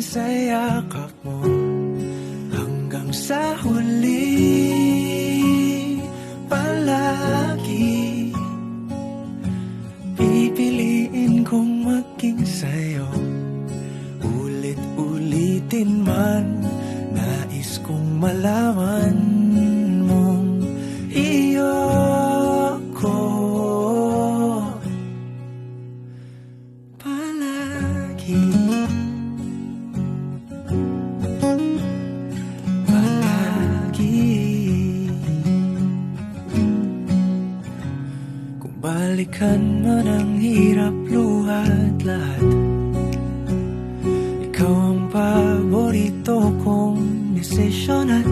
sa yakap mo hanggang sa huli. Palagi pipiliin kong maging sa'yo. Ulit-ulitin man, nais kong malaman mong iyo ko palagi. Balikan man ang hirap, luhat lahat, ikaw ang paborito kong desisyon at